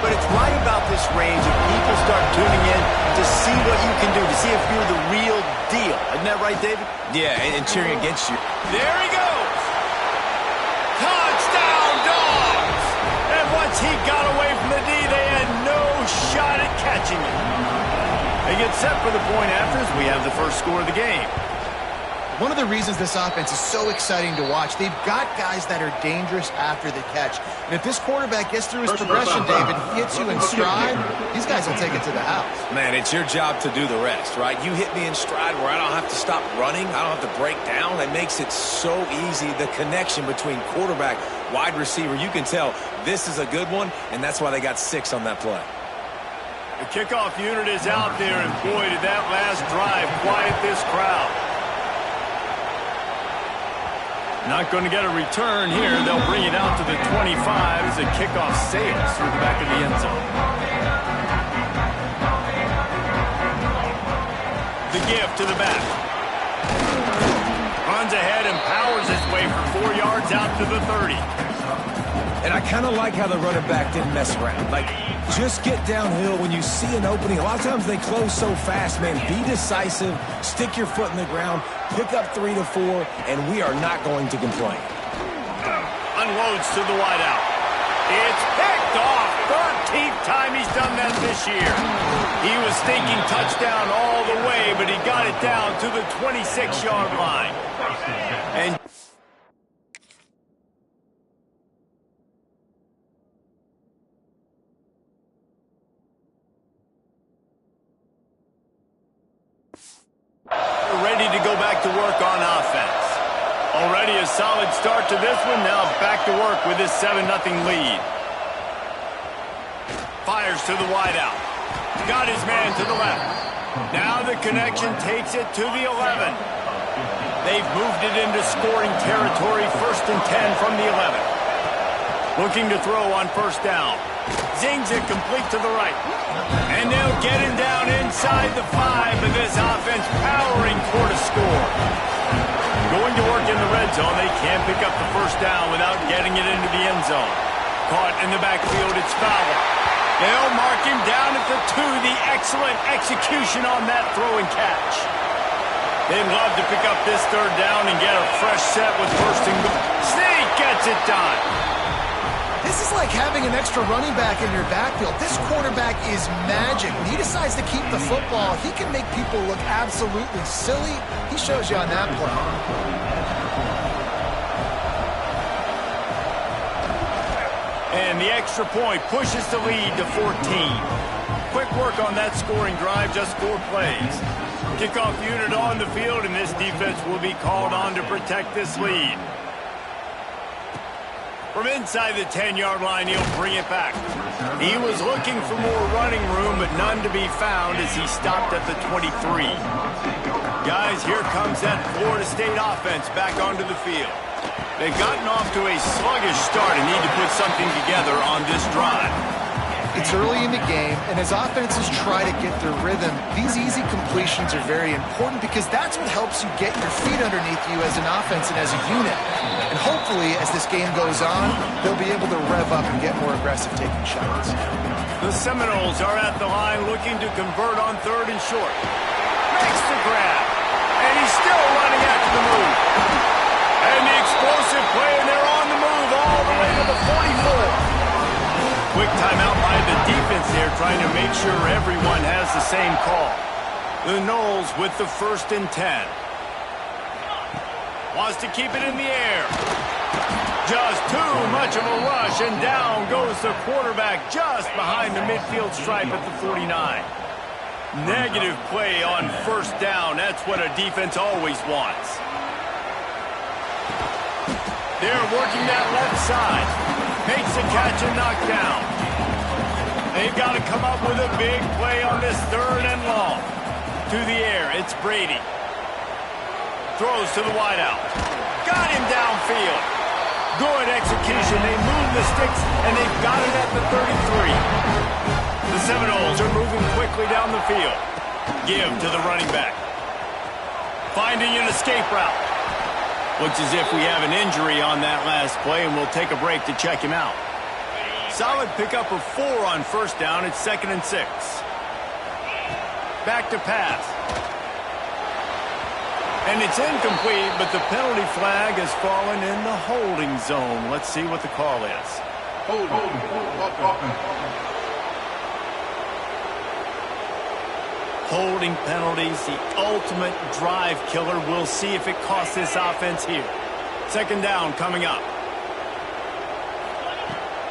but it's right about this range if people start tuning in to see what you can do, to see if you're the real deal. Isn't that right, David? Yeah, and cheering against you. There he goes. Touchdown, Dogs! And once he got away from the D, they had no shot at catching it. They get set for the point after as we have the first score of the game. One of the reasons this offense is so exciting to watch, they've got guys that are dangerous after the catch. And if this quarterback gets through his progression, David, he hits you in stride, these guys will take it to the house. Man, it's your job to do the rest, right? You hit me in stride where I don't have to stop running. I don't have to break down. It makes it so easy, the connection between quarterback, wide receiver. You can tell this is a good one, and that's why they got 6 on that play. The kickoff unit is out there, and boy, did that last drive quiet this crowd. Not going to get a return here. They'll bring it out to the 25 as the kickoff sails through the back of the end zone. The give to the back. Runs ahead and powers his way for 4 yards out to the 30. And I kind of like how the running back didn't mess around. Like, just get downhill when you see an opening. A lot of times they close so fast, man. Be decisive, stick your foot in the ground, pick up 3 to 4, and we are not going to complain. Unloads to the wideout. It's picked off. 13th time he's done that this year. He was thinking touchdown all the way, but he got it down to the 26-yard line. And ready to go back to work on offense. Already a solid start to this one. Now back to work with this 7-0 lead. Fires to the wideout. Got his man to the left. Now the connection takes it to the 11. They've moved it into scoring territory. 1st and 10 from the 11. Looking to throw on 1st down. Zings it complete to the right. And they'll get him down inside the 5, and this offense powering toward a score. Going to work in the red zone, they can't pick up the 1st down without getting it into the end zone. Caught in the backfield, it's Fowler. They'll mark him down at the 2, the excellent execution on that throw and catch. They'd love to pick up this 3rd down and get a fresh set with 1st and goal. Sneak gets it done. This is like having an extra running back in your backfield. This quarterback is magic. When he decides to keep the football, he can make people look absolutely silly. He shows you on that play. And the extra point pushes the lead to 14. Quick work on that scoring drive, just 4 plays. Kickoff unit on the field, and this defense will be called on to protect this lead. From inside the 10-yard line, he'll bring it back. He was looking for more running room, but none to be found as he stopped at the 23. Guys, here comes that Florida State offense back onto the field. They've gotten off to a sluggish start and need to put something together on this drive. It's early in the game, and as offenses try to get their rhythm, these easy completions are very important because that's what helps you get your feet underneath you as an offense and as a unit. And hopefully, as this game goes on, they'll be able to rev up and get more aggressive taking shots. The Seminoles are at the line looking to convert on 3rd and short. Makes the grab, and he's still running after the move. And the explosive play, and they're on the move all the way to the 44. Quick timeout by the defense there, trying to make sure everyone has the same call. The Noles with the 1st and 10. Wants to keep it in the air. Just too much of a rush, and down goes the quarterback just behind the midfield stripe at the 49. Negative play on 1st down. That's what a defense always wants. They're working that left side. Makes the catch and knock down. They've got to come up with a big play on this 3rd and long. To the air, it's Brady. Throws to the wideout. Got him downfield. Good execution. They move the sticks, and they've got it at the 33. The Seminoles are moving quickly down the field. Give to the running back. Finding an escape route. Looks as if we have an injury on that last play, and we'll take a break to check him out. Solid pickup of 4 on first down. It's 2nd and 6. Back to pass. And it's incomplete, but the penalty flag has fallen in the holding zone. Let's see what the call is. Holding penalties, the ultimate drive killer. We'll see if it costs this offense here. 2nd down coming up.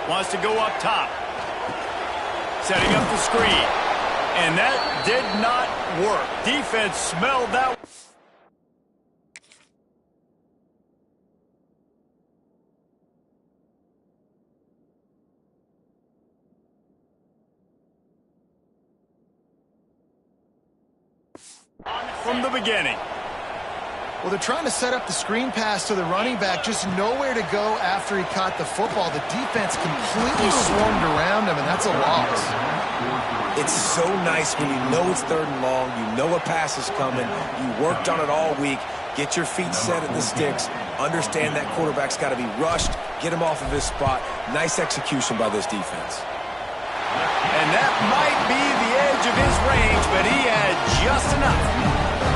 Wants to go up top. Setting up the screen. And that did not work. Defense smelled that. From the beginning. Well, they're trying to set up the screen pass to the running back, just nowhere to go after he caught the football. The defense completely swarmed around him, and that's a loss. It's so nice when you know it's 3rd and long, you know a pass is coming, you worked on it all week, get your feet set at the sticks, understand that quarterback's got to be rushed, get him off of his spot. Nice execution by this defense. And that might be the edge of his range, but he had just enough.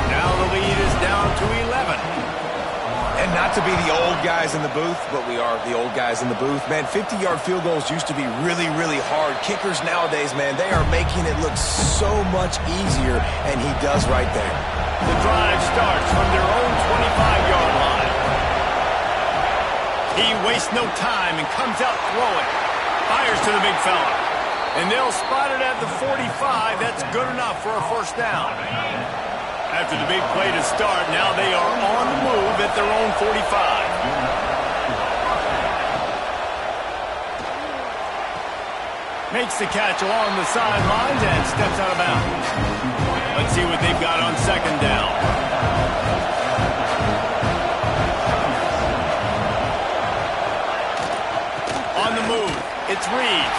Now the lead is down to 11. And not to be the old guys in the booth, but we are the old guys in the booth. Man, 50-yard field goals used to be really, really hard. Kickers nowadays, man, they are making it look so much easier, and he does right there. The drive starts from their own 25-yard line. He wastes no time and comes out throwing. Fires to the big fella. And they'll spot it at the 45. That's good enough for a 1st down. After the big play to start, now they are on the move at their own 45. Makes the catch along the sidelines and steps out of bounds. Let's see what they've got on 2nd down. On the move, it's Reed.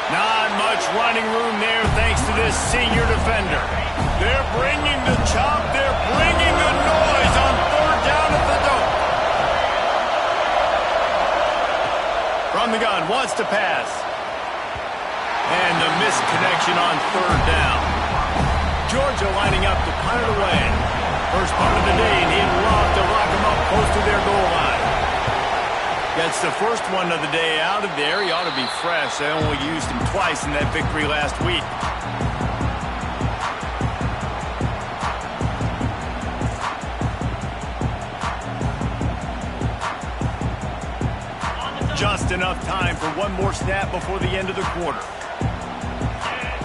Not much running room there thanks to this senior defender. They're bringing the chop. They're bringing the noise on 3rd down at the dope. From the gun, wants to pass. And the missed connection on 3rd down. Georgia lining up to punt it away. First punt of the day, and he'd love to lock them up close to their goal line. Gets the first one of the day out of there. He ought to be fresh. They only used him twice in that victory last week. Just enough time for one more snap before the end of the quarter.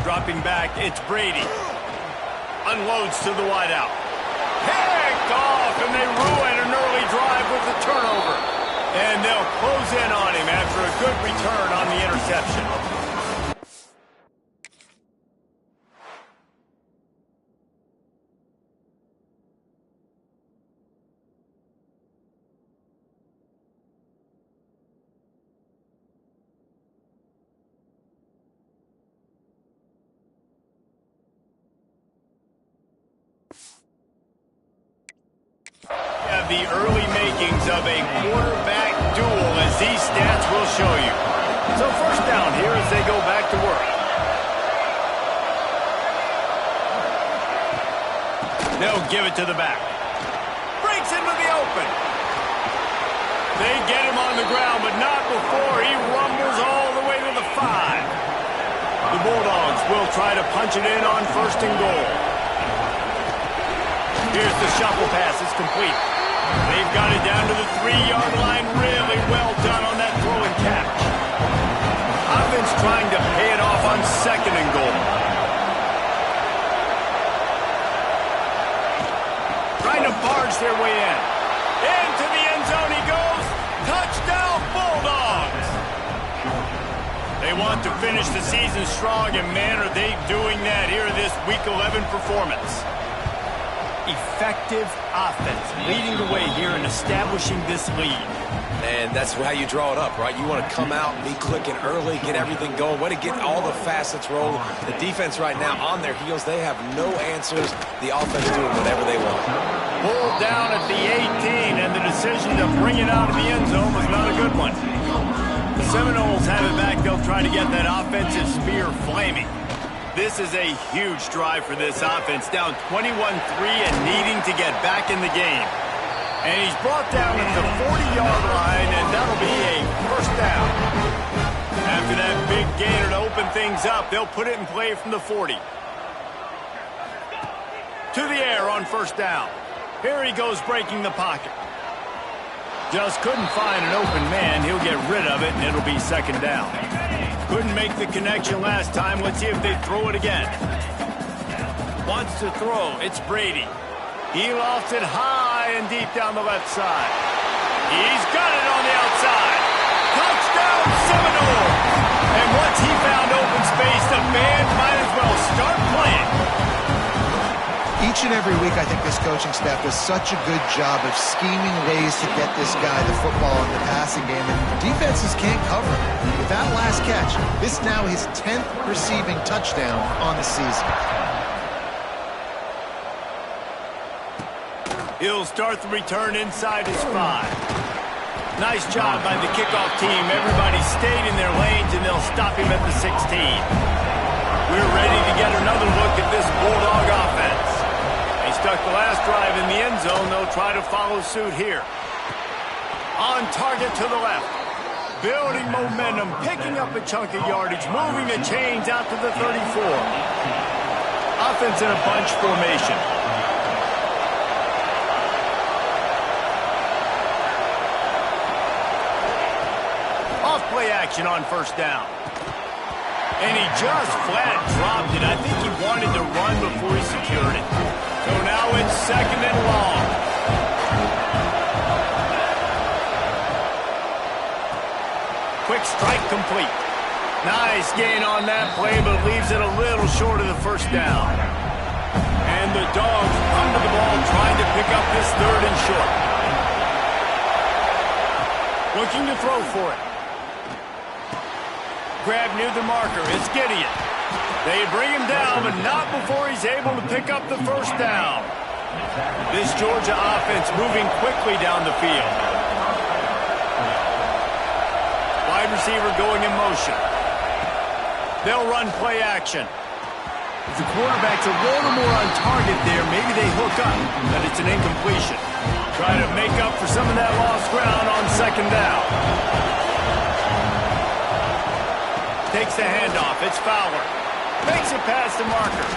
Dropping back, it's Brady. Unloads to the wideout. Picked off, and they ruin an early drive with the turnover. And they'll close in on him after a good return on the interception. The early makings of a quarterback duel, as these stats will show you. So 1st down here as they go back to work. They'll give it to the back. Breaks into the open. They get him on the ground, but not before he rumbles all the way to the 5. The Bulldogs will try to punch it in on 1st and goal. Here's the shuffle pass. It's complete. They've got it down to the 3-yard line. Really well done on that throw and catch. Offense trying to pay it off on 2nd and goal. Trying to barge their way in. Into the end zone he goes. Touchdown, Bulldogs! They want to finish the season strong, and man, are they doing that here in this Week 11 performance. Effective offense leading the way here and establishing this lead. And that's how you draw it up, right? You want to come out and be clicking early, get everything going, way to get all the facets rolling. The defense right now on their heels, they have no answers. The offense doing whatever they want. Pulled down at the 18, and the decision to bring it out of the end zone was not a good one. The Seminoles have it back. They'll try to get that offensive spear flaming. This is a huge drive for this offense, down 21-3 and needing to get back in the game. And he's brought down at the 40-yard line, and that'll be a first down. After that big gainer to open things up, they'll put it in play from the 40. To the air on first down. Here he goes breaking the pocket. Just couldn't find an open man. He'll get rid of it, and it'll be second down. Couldn't make the connection last time. Let's see if they throw it again. Wants to throw. It's Brady. He lofts it high and deep down the left side. He's got it on the outside. Touchdown, Seminoles! And once he found open space, the band might as well start playing. Each and every week, I think this coaching staff does such a good job of scheming ways to get this guy the football in the passing game, and defenses can't cover him. With that last catch, this now his 10th receiving touchdown on the season. He'll start the return inside his 5. Nice job by the kickoff team. Everybody stayed in their lanes, and they'll stop him at the 16. We're ready to get another look at this Bulldog offense. They stuck the last drive in the end zone. They'll try to follow suit here. On target to the left. Building momentum, picking up a chunk of yardage, moving the chains out to the 34. Offense in a bunch formation. Off-play action on first down. And he just flat dropped it. I think he wanted to run before he secured it. So now it's second and long. Quick strike complete. Nice gain on that play, but leaves it a little short of the first down. And the Dogs come to the ball trying to pick up this third and short. Looking to throw for it. Grab near the marker. It's Gideon. They bring him down, but not before he's able to pick up the first down. This Georgia offense moving quickly down the field. Wide receiver going in motion. They'll run play action. If the quarterback's a little more on target there, maybe they hook up, but it's an incompletion. Try to make up for some of that lost ground on second down. Takes the handoff. It's Fowler. Makes it past the marker.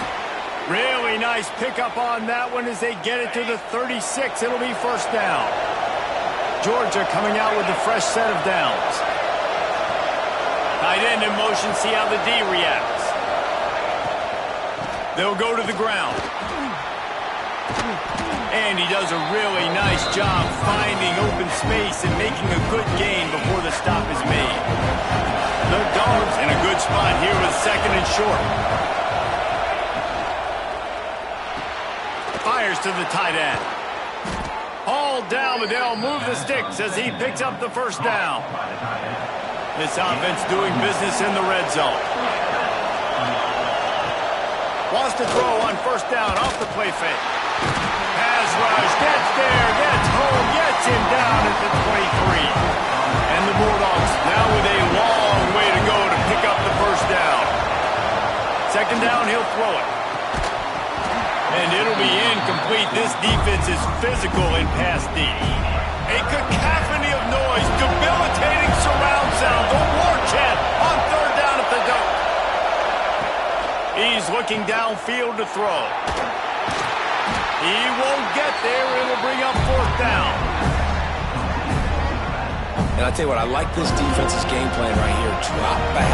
Really nice pickup on that one as they get it to the 36. It'll be first down. Georgia coming out with a fresh set of downs. Tight end in motion. See how the D reacts. They'll go to the ground. And he does a really nice job finding open space and making a good gain before the stop is made. The Dogs in a good spot here with second and short. Fires to the tight end. Hauled down, but they'll move the sticks as he picks up the first down. This offense doing business in the red zone. Wants to throw on first down off the play fake. Pass rush, gets there, gets home, gets him down at the 23. And the Bulldogs now with a long way to go to pick up the first down. Second down, he'll throw it. And it'll be incomplete. This defense is physical in pass D. A cacophony of noise, debilitating surround sound. The war chant on third down at the Dome. He's looking downfield to throw. He won't get there. It'll bring up fourth down. And I'll tell you what, I like this defense's game plan right here. Drop back.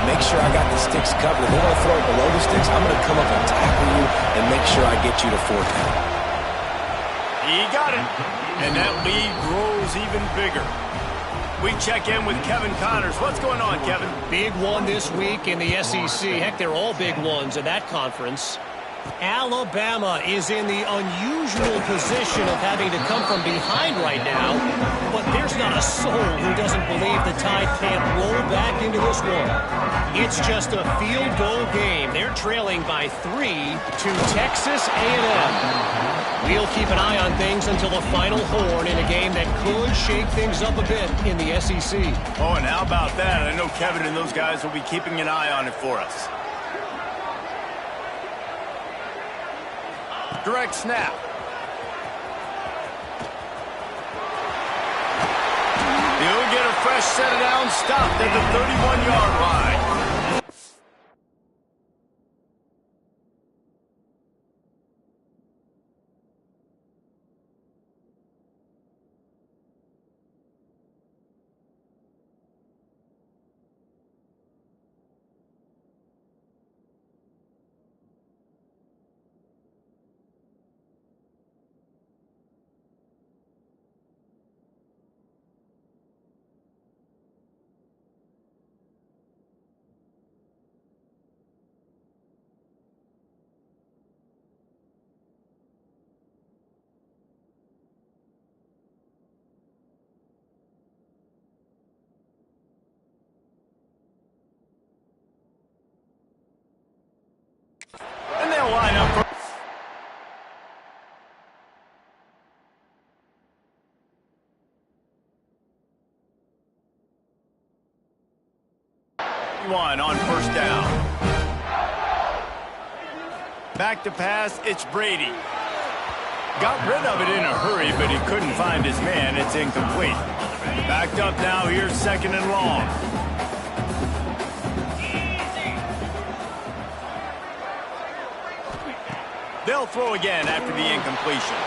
Make sure I got the sticks covered. If they want to throw it below the sticks, I'm going to come up and tackle you and make sure I get you to fourth down. He got it. And that lead grows even bigger. We check in with Kevin Connors. What's going on, Kevin? Big one this week in the SEC. Heck, they're all big ones in that conference. Alabama is in the unusual position of having to come from behind right now, but there's not a soul who doesn't believe the Tide can't roll back into this one. It's just a field goal game. They're trailing by 3 to Texas A&M. We'll keep an eye on things until the final horn in a game that could shake things up a bit in the SEC. Oh, and how about that? I know Kevin and those guys will be keeping an eye on it for us. Direct snap. He'll get a fresh set of downs, stopped at the 31-yard line. And they'll line up for... One on first down. Back to pass, it's Brady. Got rid of it in a hurry, but he couldn't find his man. It's incomplete. Backed up now, here's second and long. They'll throw again after the incompletion.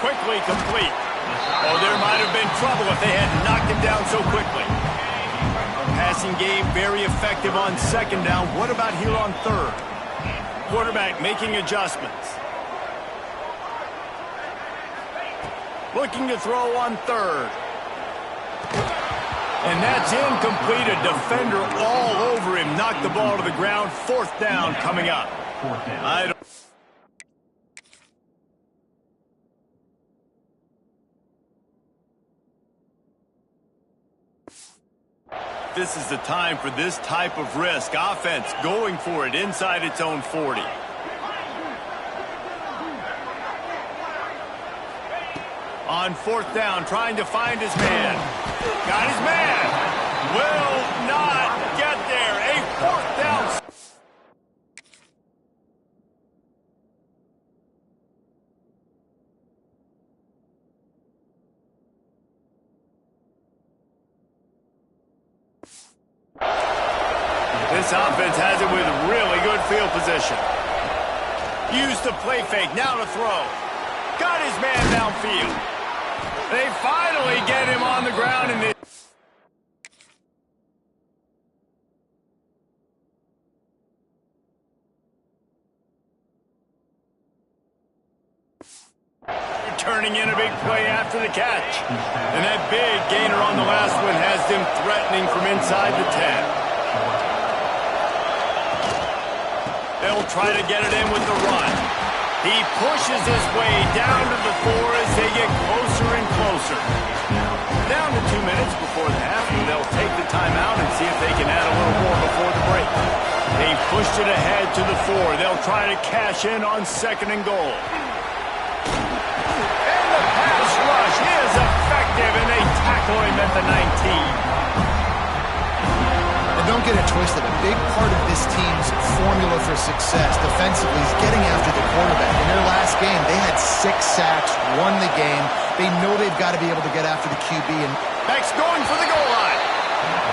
Quickly complete. Oh, there might have been trouble if they had knocked him down so quickly. Passing game very effective on second down. What about here on third? Quarterback making adjustments. Looking to throw on third. And that's incomplete. A defender all over him. Knocked the ball to the ground. Fourth down coming up. This is the time for this type of risk. Offense going for it inside its own 40. On fourth down, trying to find his man. Got his man. Will not get there. A fourth down. This offense has it with really good field position. Used the play fake, now to throw. Got his man downfield. They finally get him on the ground and turning in a big play after the catch. And that big gainer on the last one has them threatening from inside the 10. They'll try to get it in with the run. He pushes his way down to the 4 as they get closer and closer. Down to 2 minutes before the half, and they'll take the timeout and see if they can add a little more before the break. They pushed it ahead to the 4. They'll try to cash in on second and goal. And the pass rush is effective, and they tackle him at the 19. Don't get it twisted. A big part of this team's formula for success defensively is getting after the quarterback. In their last game, they had 6 sacks, won the game. They know they've got to be able to get after the QB. And Beck's going for the goal line.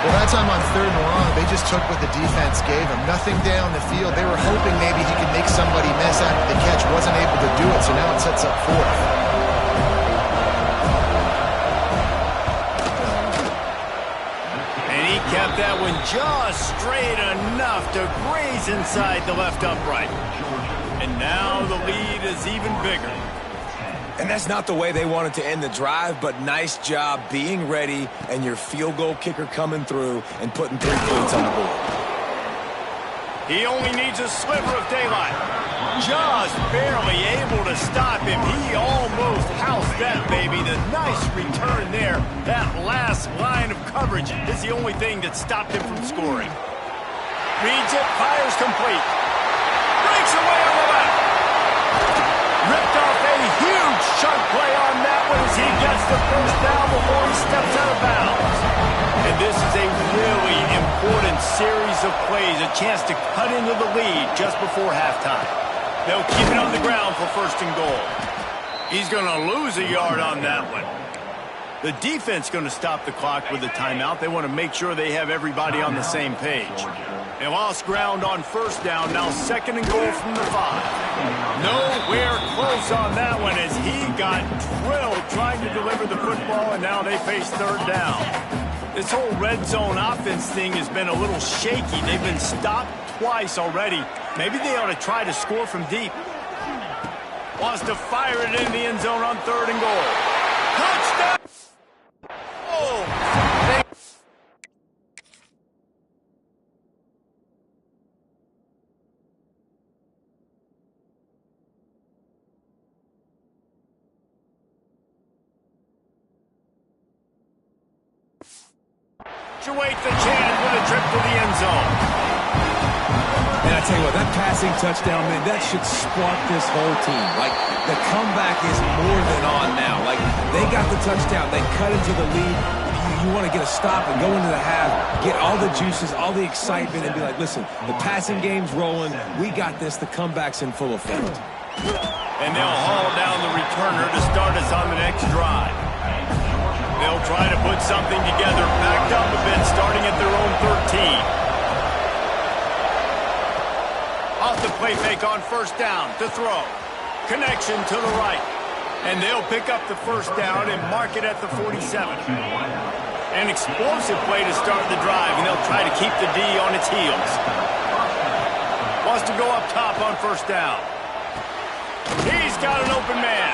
Well, that time on third and long, they just took what the defense gave them. Nothing down the field. They were hoping maybe he could make somebody miss after the catch. Wasn't able to do it, so now it sets up fourth. Kept that one just straight enough to graze inside the left upright. And now the lead is even bigger. And that's not the way they wanted to end the drive, but nice job being ready and your field goal kicker coming through and putting 3 points on the board. He only needs a sliver of daylight. just barely able to stop him. He almost housed that baby. The nice return there. That last line of coverage is the only thing that stopped him from scoring. Reads it, fires complete. Breaks away on the left. Ripped off a huge chunk play on that one as he gets the first down before he steps out of bounds. And this is a really important series of plays, a chance to cut into the lead just before halftime. They'll keep it on the ground for first and goal. He's going to lose a yard on that one. The defense going to stop the clock with a timeout. They want to make sure they have everybody on the same page. They lost ground on first down. Now second and goal from the 5. Nowhere close on that one as he got drilled trying to deliver the football, and now they face third down. This whole red zone offense thing has been a little shaky. They've been stopped twice already. Maybe they ought to try to score from deep. Wants to fire it in the end zone on third and goal. Touchdown! Oh! Waits the chance for the trip to the end zone. And I tell you what, that passing touchdown, man, that should spark this whole team. Like, the comeback is more than on now. Like, they got the touchdown. They cut into the lead. You want to get a stop and go into the half, get all the juices, all the excitement, and be like, listen, the passing game's rolling. We got this. The comeback's in full effect. And they'll haul down the returner to start us on the next drive. They'll try to put something together, backed up a bit, starting at their own 13. Off the play fake on first down to throw. Connection to the right. And they'll pick up the first down and mark it at the 47. An explosive play to start the drive, and they'll try to keep the D on its heels. Wants to go up top on first down. He's got an open man.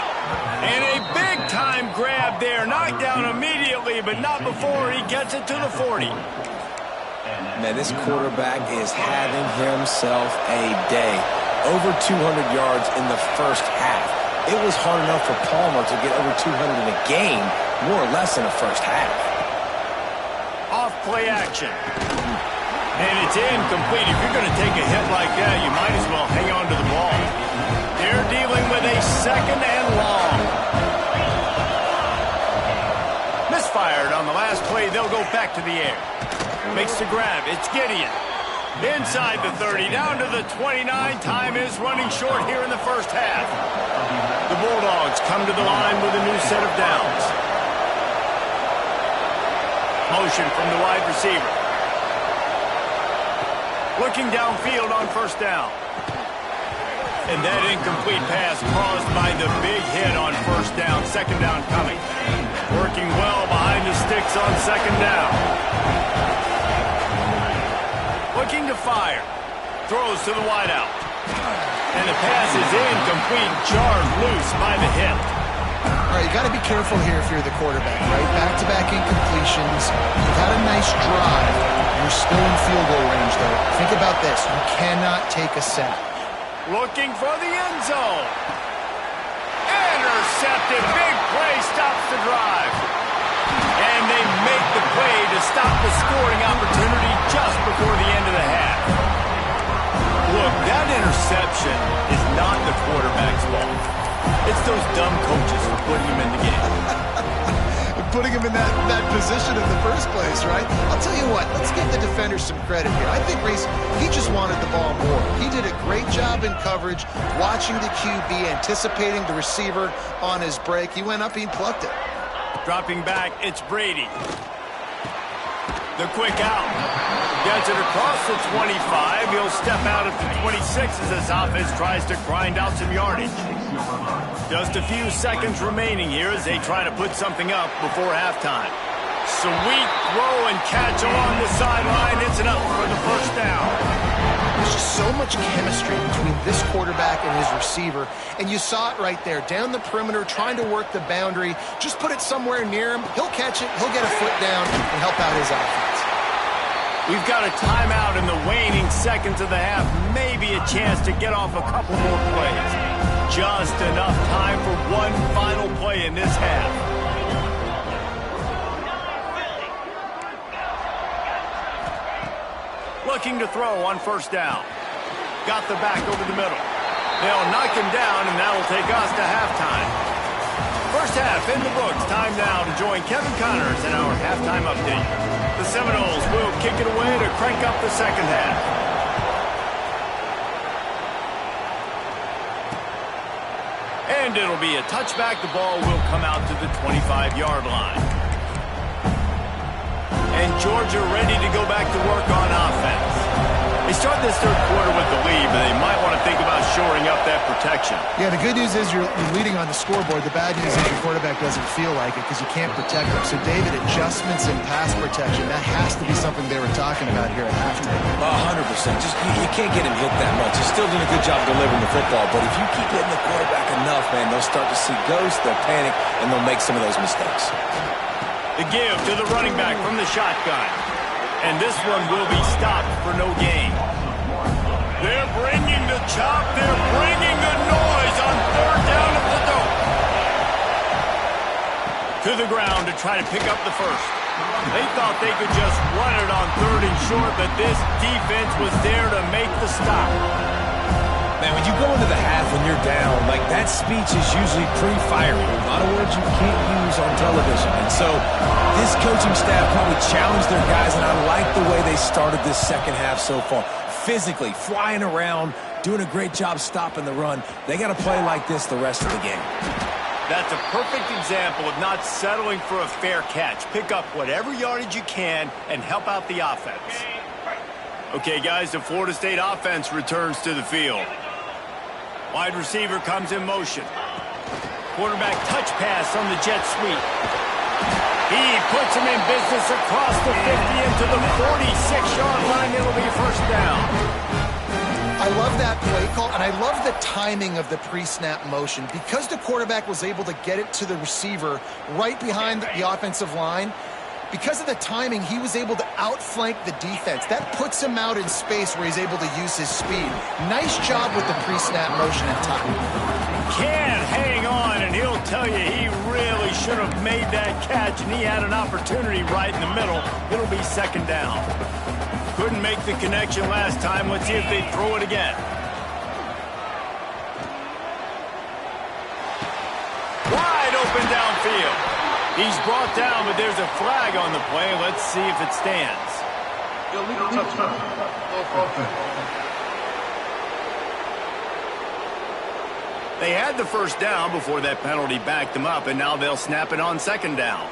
And a big-time grab there. Knocked down immediately, but not before he gets it to the 40. Man, this quarterback is having himself a day. Over 200 yards in the first half. It was hard enough for Palmer to get over 200 in a game, more or less in the first half. Off play action. And it's incomplete. If you're going to take a hit like that, you might as well hang on to the ball. They're dealing with a second and long. Misfired on the last play. They'll go back to the air. Makes the grab. It's Gideon. Inside the 30, down to the 29. Time is running short here in the first half. The Bulldogs come to the line with a new set of downs. Motion from the wide receiver. Looking downfield on first down. And that incomplete pass caused by the big hit on first down. Second down coming. Working well behind the sticks on second down. Looking to fire. Throws to the wideout. And the pass is incomplete. Jarred loose by the hit. All right, you got to be careful here if you're the quarterback, right? Back-to-back incompletions. You've had a nice drive. You're still in field goal range, though. Think about this. You cannot take a sack. Looking for the end zone. Intercepted. Big play stops the drive. And they make the play to stop the scoring opportunity just before the end of the half. Look, that interception is not the quarterback's fault. It's those dumb coaches for putting him in the game. Putting him in that position in the first place, right? I'll tell you what, let's give the defender some credit here. I think Reese, he just wanted the ball more. He did a great job in coverage, watching the QB, anticipating the receiver on his break. He went up, he plucked it. Dropping back, it's Brady. The quick out. Gets it across the 25. He'll step out at the 26 as his offense tries to grind out some yardage. Just a few seconds remaining here as they try to put something up before halftime. Sweet throw and catch along the sideline. It's enough for the first down. There's just so much chemistry between this quarterback and his receiver, and you saw it right there. Down the perimeter, trying to work the boundary. Just put it somewhere near him. He'll catch it. He'll get a foot down and help out his offense. We've got a timeout in the waning seconds of the half. Maybe a chance to get off a couple more plays. Just enough time for one final play in this half. Looking to throw on first down. Got the back over the middle. They'll knock him down, and that'll take us to halftime. First half in the books. Time now to join Kevin Connors in our halftime update. The Seminoles will kick it away to crank up the second half. And it'll be a touchback. The ball will come out to the 25-yard line. And Georgia ready to go back to work on offense. They start this third quarter with the lead, but they might want to think about shoring up that protection. Yeah, the good news is you're leading on the scoreboard. The bad news is your quarterback doesn't feel like it because you can't protect him. So, David, adjustments in pass protection, that has to be something they were talking about here at halftime. 100%. Just you can't get him hit that much. He's still doing a good job delivering the football, but if you keep hitting the quarterback enough, man, they'll start to see ghosts, they'll panic, and they'll make some of those mistakes. The give to the running back from the shotgun. And this one will be stopped for no gain. They're bringing the chop. They're bringing the noise on third down at the dope. To the ground to try to pick up the first. They thought they could just run it on third and short, but this defense was there to make the stop. Man, when you go into the half and you're down, like that speech is usually pretty fiery. A lot of words you can't use on television. And so this coaching staff probably challenged their guys, and I like the way they started this second half so far. Physically, flying around, doing a great job stopping the run. They got to play like this the rest of the game. That's a perfect example of not settling for a fair catch. Pick up whatever yardage you can and help out the offense. Okay, guys, the Florida State offense returns to the field. Wide receiver comes in motion. Quarterback touch pass on the jet sweep. He puts him in business across the 50 into the 46-yard line. It'll be first down. I love that play call, and I love the timing of the pre-snap motion. Because the quarterback was able to get it to the receiver right behind the offensive line, because of the timing, he was able to outflank the defense. That puts him out in space where he's able to use his speed. Nice job with the pre-snap motion and timing. Can't hang on, and he'll tell you he really should have made that catch, and he had an opportunity right in the middle. It'll be second down. Couldn't make the connection last time. Let's see if they throw it again. Wide open downfield. He's brought down, but there's a flag on the play. Let's see if it stands. Illegal touchdown. They had the first down before that penalty backed them up, and now they'll snap it on second down.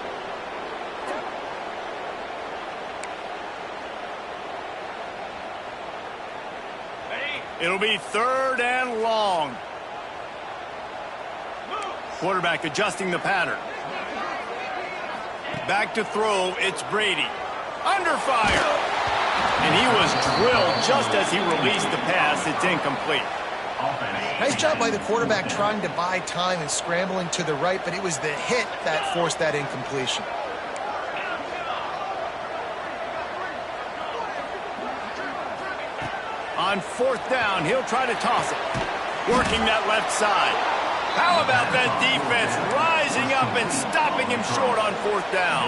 It'll be third and long. Quarterback adjusting the pattern. Back to throw, it's Brady. Under fire. And he was drilled just as he released the pass. It's incomplete. Nice job by the quarterback trying to buy time and scrambling to the right, but it was the hit that forced that incompletion. On fourth down, he'll try to toss it. Working that left side. How about that defense rising up and stopping him short on fourth down?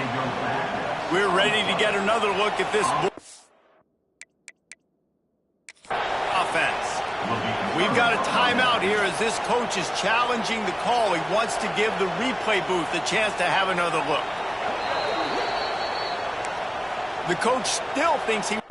We're ready to get another look at this offense. We've got a timeout here as this coach is challenging the call. He wants to give the replay booth a chance to have another look. The coach still thinks he...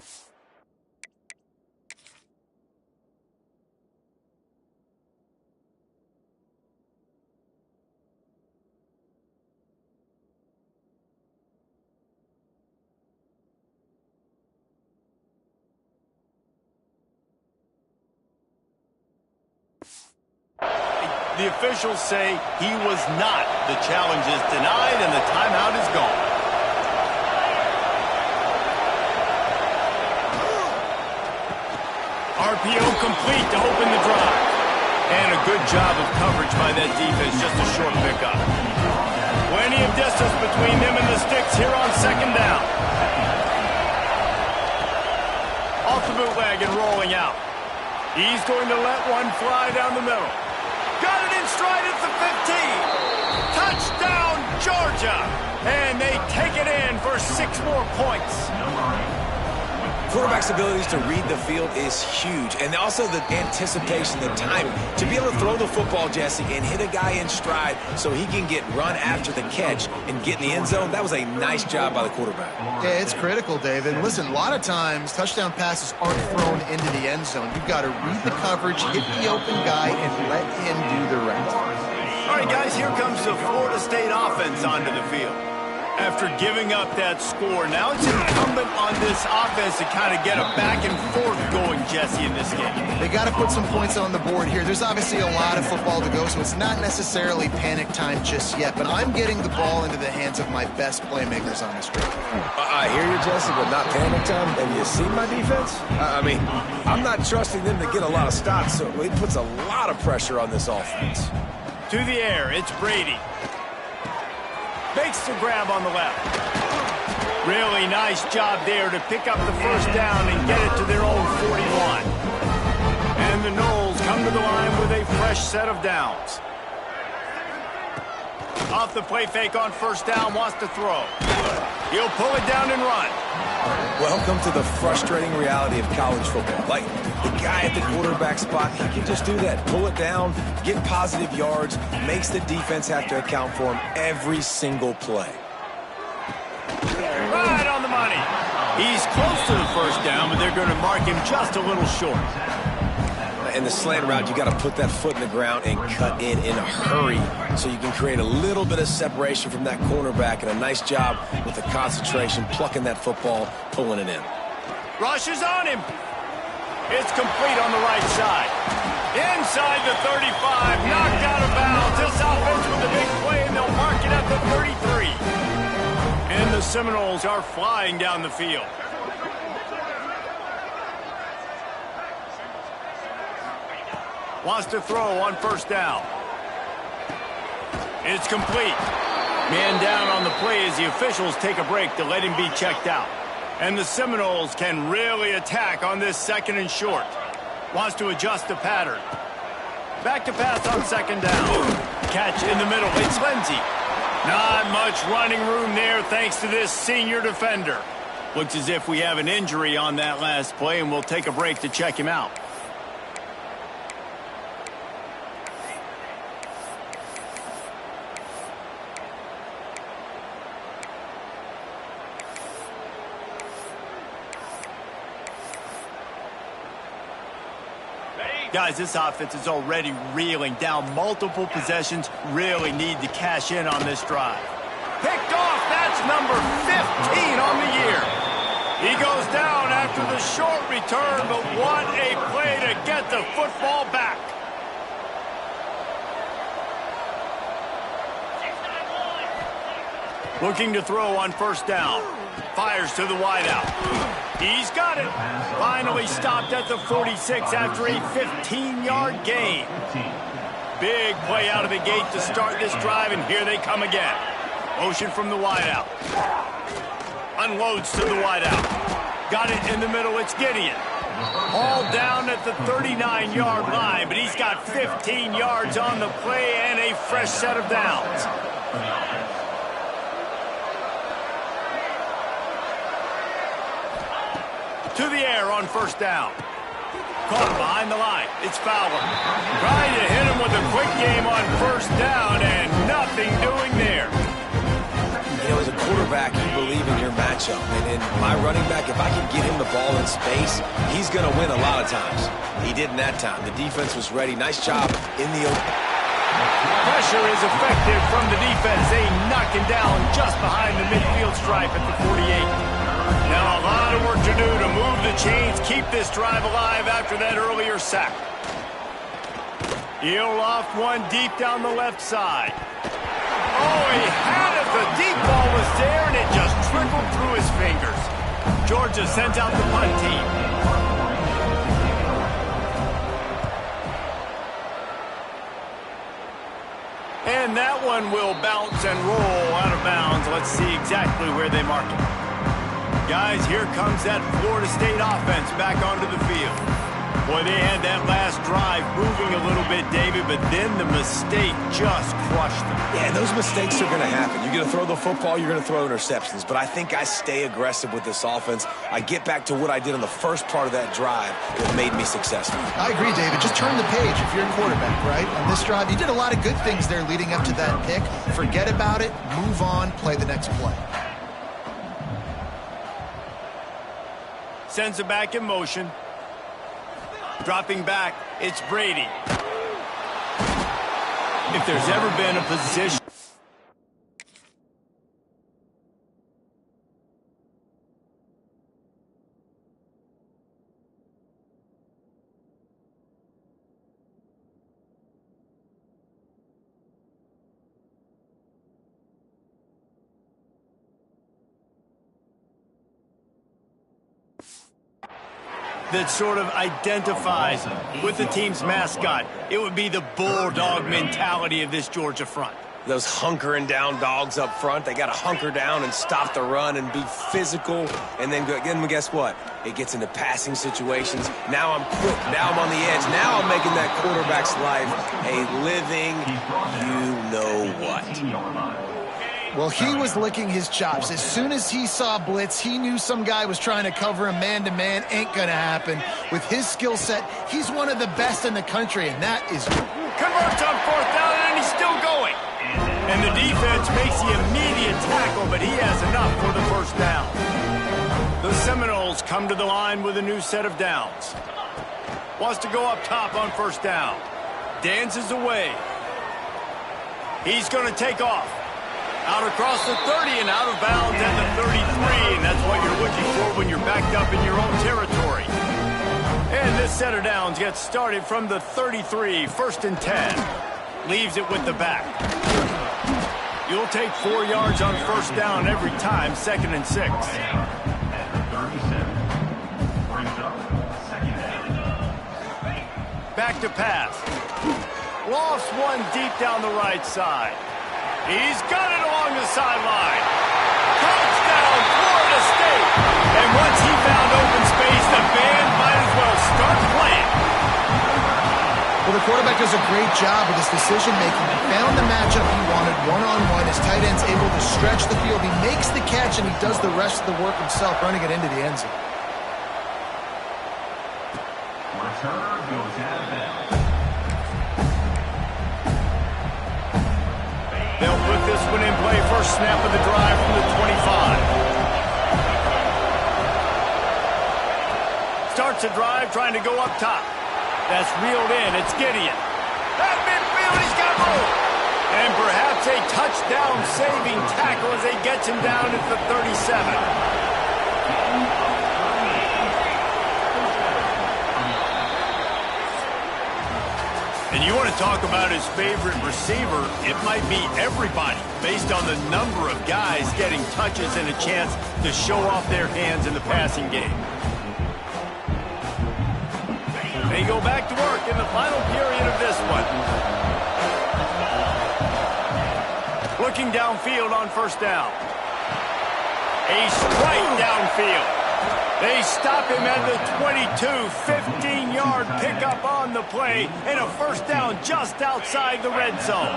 The officials say he was not. The challenge is denied and the timeout is gone. RPO complete to open the drive. And a good job of coverage by that defense, just a short pickup. Plenty of distance between them and the sticks here on second down. Off the bootleg and rolling out. He's going to let one fly down the middle. Got it in stride at the 15. Touchdown, Georgia. And they take it in for 6 more points. Quarterback's abilities to read the field is huge, and also the anticipation, the timing. To be able to throw the football, Jesse, and hit a guy in stride so he can get run after the catch and get in the end zone, that was a nice job by the quarterback. Yeah, it's critical, David. Listen, a lot of times touchdown passes aren't thrown into the end zone. You've got to read the coverage, hit the open guy, and let him do the rest. All right, guys, here comes the Florida State offense onto the field. After giving up that score, now it's incumbent on this offense to kind of get a back and forth going, Jesse, in this game. They got to put some points on the board here. There's obviously a lot of football to go, so it's not necessarily panic time just yet, but I'm getting the ball into the hands of my best playmakers on this drive. I hear you, Jesse, but not panic time. Have you seen my defense? I mean, I'm not trusting them to get a lot of stops, so it puts a lot of pressure on this offense. To the air, it's Brady. Makes the grab on the left. Really nice job there to pick up the first down and get it to their own 41. And the Noles come to the line with a fresh set of downs. Off the play fake on first down, wants to throw. He'll pull it down and run. Welcome to the frustrating reality of college football. Like, the guy at the quarterback spot, he can just do that. Pull it down, get positive yards, makes the defense have to account for him every single play. Right on the money. He's close to the first down, but they're going to mark him just a little short. In the slant route, you got to put that foot in the ground and cut in a hurry so you can create a little bit of separation from that cornerback, and a nice job with the concentration, plucking that football, pulling it in. Rush is on him. It's complete on the right side. Inside the 35, knocked out of bounds. This offense with a big play, and they'll mark it at the 33. And the Seminoles are flying down the field. Wants to throw on first down. It's complete. Man down on the play as the officials take a break to let him be checked out. And the Seminoles can really attack on this second and short. Wants to adjust the pattern. Back to pass on second down. Catch in the middle. It's Lindsey. Not much running room there thanks to this senior defender. Looks as if we have an injury on that last play, and we'll take a break to check him out. Guys, this offense is already reeling down multiple possessions. Really need to cash in on this drive. Picked off. That's number 15 on the year. He goes down after the short return, but what a play to get the football back. Looking to throw on first down. Fires to the wideout. He's got it. Finally stopped at the 46 after a 15-yard gain. Big play out of the gate to start this drive, and here they come again. Motion from the wideout. Unloads to the wideout. Got it in the middle. It's Gideon. All down at the 39-yard line, but he's got 15 yards on the play and a fresh set of downs. To the air on first down. Caught behind the line. It's Fowler. Trying to hit him with a quick game on first down, and nothing doing there. You know, as a quarterback, you believe in your matchup. And my running back, if I can get him the ball in space, he's going to win a lot of times. He did in that time. The defense was ready. Nice job in the open. Pressure is effective from the defense. They knock him down just behind the midfield stripe at the 48. Now a lot of work to do to move the chains, keep this drive alive after that earlier sack. He'll loft one deep down the left side. Oh, he had it. The deep ball was there, and it just trickled through his fingers. Georgia sends out the punt team. And that one will bounce and roll out of bounds. Let's see exactly where they mark it. Guys, here comes that Florida State offense back onto the field. Boy, they had that last drive moving a little bit, David, but then the mistake just crushed them. Yeah, those mistakes are going to happen. You're going to throw the football, you're going to throw interceptions. But I think I stay aggressive with this offense. I get back to what I did on the first part of that drive that made me successful. I agree, David. Just turn the page if you're a quarterback, right? On this drive, you did a lot of good things there leading up to that pick. Forget about it, move on, play the next play. Sends it back in motion. Dropping back, it's Brady. If there's ever been a position... that sort of identifies with the team's mascot, it would be the bulldog mentality of this Georgia front. Those hunkering down dogs up front, they got to hunker down and stop the run and be physical. And then guess what? It gets into passing situations. Now I'm quick. Now I'm on the edge. Now I'm making that quarterback's life a living you-know-what. Well, he was licking his chops. As soon as he saw blitz, he knew some guy was trying to cover him man-to-man. Ain't gonna happen. With his skill set, he's one of the best in the country, and that is... Converts on 4th down, and he's still going. And the defense makes the immediate tackle, but he has enough for the first down. The Seminoles come to the line with a new set of downs. Wants to go up top on 1st down. Dances away. He's going to take off. Out across the 30 and out of bounds at the 33, and that's what you're looking for when you're backed up in your own territory. And this set of downs gets started from the 33, 1st and 10. Leaves it with the back. You'll take 4 yards on 1st down every time, 2nd and 6. Back to pass. Lofts one deep down the right side. He's got it along the sideline. Touchdown, Florida State. And once he found open space, the band might as well start playing. Well, the quarterback does a great job with his decision-making. He found the matchup he wanted, one-on-one. His tight end's able to stretch the field. He makes the catch, and he does the rest of the work himself, running it into the end zone. Returner goes out of bounds. They'll put this one in play. First snap of the drive from the 25. Starts a drive trying to go up top. That's reeled in. It's Gideon. That midfield, he's got room. And perhaps a touchdown-saving tackle as they get him down at the 37. And you want to talk about his favorite receiver, it might be everybody based on the number of guys getting touches and a chance to show off their hands in the passing game. They go back to work in the final period of this one. Looking downfield on 1st down. A strike downfield. They stop him at the 22, 15-yard pickup on the play, and a 1st down just outside the red zone.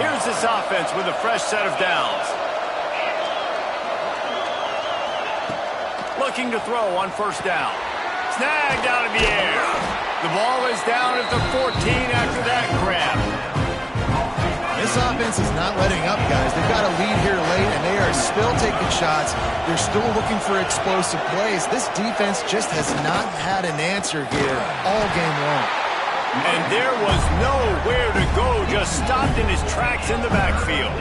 Here's this offense with a fresh set of downs. Looking to throw on 1st down. Snagged out of the air. The ball is down at the 14 after that grab. This offense is not letting up, guys. They've got a lead here late, and they are still taking shots. They're still looking for explosive plays. This defense just has not had an answer here all game long. And there was nowhere to go, just stopped in his tracks in the backfield.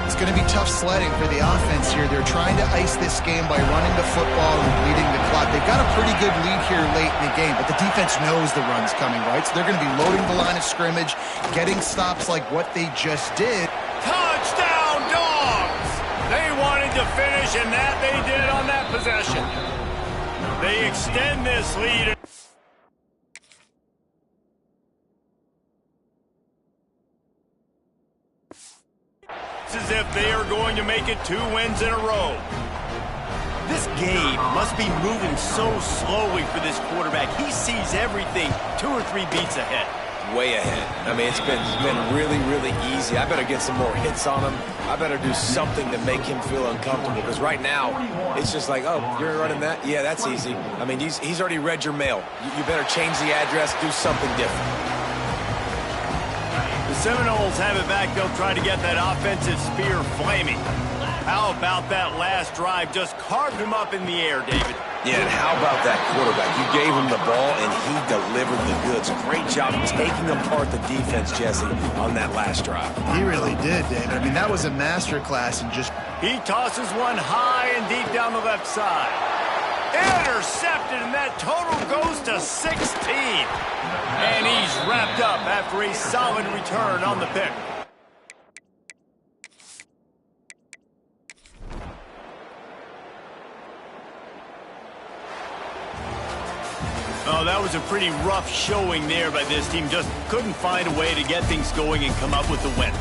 It's going to be tough sledding for the offense here. They're trying to ice this game by running the football and bleeding the clock. They've got a pretty good lead here late in the game, but the defense knows the run's coming, right? So they're going to be loading the line of scrimmage, getting stops like what they just did. Touchdown, Dogs! They wanted to finish, and that they did on that possession. They extend this lead. It's as if they are going to make it 2 wins in a row. This game must be moving so slowly for this quarterback. He sees everything 2 or 3 beats ahead. Way ahead. I mean, it's been really, really easy. I better get some more hits on him. I better do something to make him feel uncomfortable, because right now, it's just like, oh, you're running that? Yeah, that's easy. I mean, he's already read your mail. You better change the address, do something different. The Seminoles have it back. They'll try to get that offensive spear flaming. How about that last drive? Just carved him up in the air, David. Yeah, and how about that quarterback? You gave him the ball, and he delivered the goods. Great job taking apart the defense, Jesse, on that last drive. He really did, David. I mean, that was a masterclass in just... He tosses one high and deep down the left side. Intercepted, and that total goes to 16. And he's wrapped up after a solid return on the pick. Oh, that was a pretty rough showing there by this team. Just couldn't find a way to get things going and come up with the win.